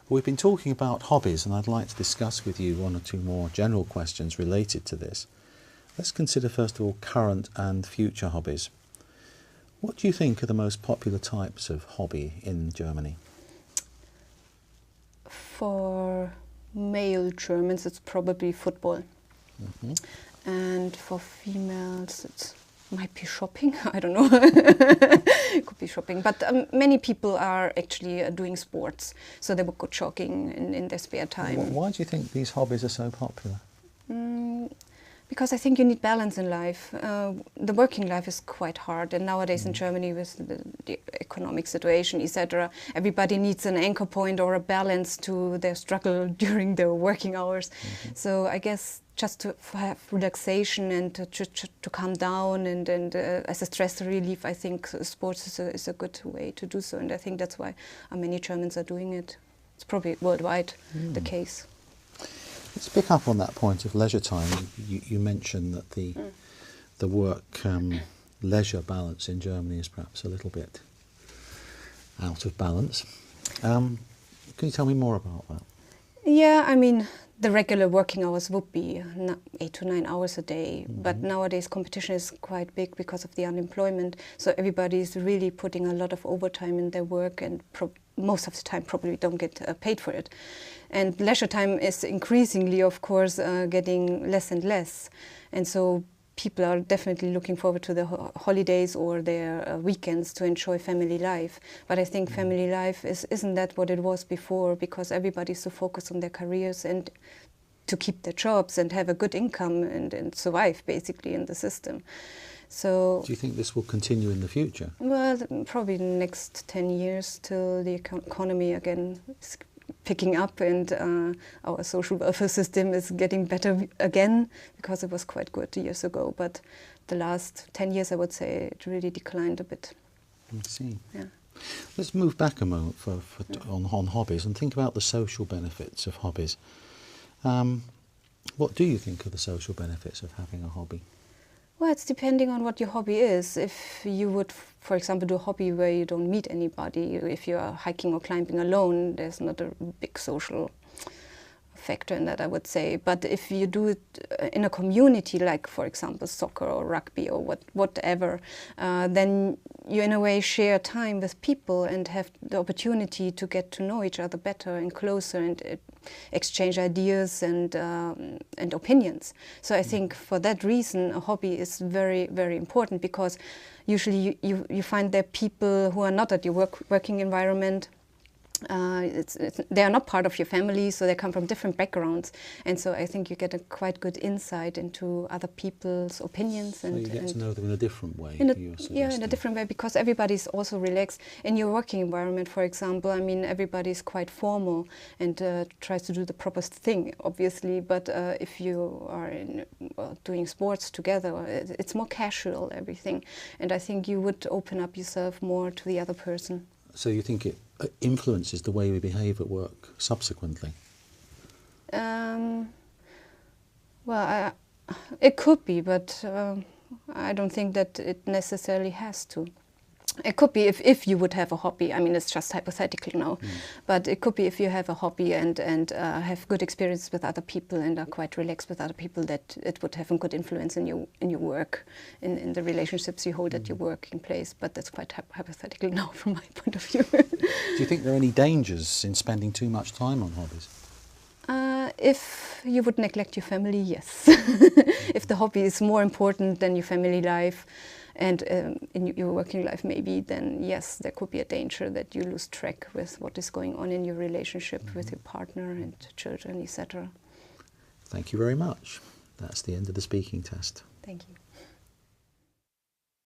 We've been talking about hobbies, and I'd like to discuss with you one or two more general questions related to this. Let's consider first of all current and future hobbies. What do you think are the most popular types of hobby in Germany? For male Germans, it's probably football. Mm-hmm. And for females, it might be shopping. I don't know. It could be shopping. But many people are actually doing sports. So they would go jogging in their spare time. Why do you think these hobbies are so popular? Because I think you need balance in life. The working life is quite hard, and nowadays in Germany with the economic situation, etc., everybody needs an anchor point or a balance to their struggle during their working hours. Mm-hmm. So I guess just to have relaxation and to calm down and as a stress relief, I think sports is a good way to do so, and I think that's why many Germans are doing it. It's probably worldwide the case. Let's pick up on that point of leisure time. You mentioned that the work leisure balance in Germany is perhaps a little bit out of balance. Can you tell me more about that? Yeah, I mean, the regular working hours would be 8 to 9 hours a day, but nowadays competition is quite big because of the unemployment. So everybody is really putting a lot of overtime in their work, and most of the time probably don't get paid for it. And leisure time is increasingly, of course, getting less and less. And so people are definitely looking forward to the holidays or their weekends to enjoy family life. But I think family life isn't that what it was before, because everybody's so focused on their careers and to keep their jobs and have a good income and survive basically in the system. So, do you think this will continue in the future? Well, probably the next 10 years till the economy again is picking up and our social welfare system is getting better again, because it was quite good years ago. But the last 10 years, I would say, it really declined a bit. I see. Yeah. Let's move back a moment on hobbies and think about the social benefits of hobbies. What do you think are the social benefits of having a hobby? Well, it's depending on what your hobby is. If you would, for example, do a hobby where you don't meet anybody, if you are hiking or climbing alone, there's not a big social factor in that, I would say. But if you do it in a community, like, for example, soccer or rugby or whatever, then you, in a way, share time with people and have the opportunity to get to know each other better and closer and exchange ideas and opinions. So I think for that reason, a hobby is very, very important, because usually you find there people who are not at your working environment. They are not part of your family, so they come from different backgrounds, and so I think you get a quite good insight into other people's opinions. So you get to know them in a different way. Yeah, in a different way, because everybody's also relaxed. In your working environment, for example, I mean, everybody's quite formal and tries to do the proper thing, obviously, but if you are doing sports together, it's more casual, everything, and I think you would open up yourself more to the other person. So you think it influences the way we behave at work subsequently? Well, it could be, but I don't think that it necessarily has to. It could be if you would have a hobby. I mean, it's just hypothetical now, but it could be if you have a hobby and have good experience with other people and are quite relaxed with other people, that it would have a good influence in your work, in the relationships you hold at your working place. But that's quite hypothetical now from my point of view. Do you think there are any dangers in spending too much time on hobbies? If you would neglect your family, yes. If the hobby is more important than your family life and in your working life maybe, then yes, there could be a danger that you lose track with what is going on in your relationship with your partner and children, etc. Thank you very much. That's the end of the speaking test. Thank you.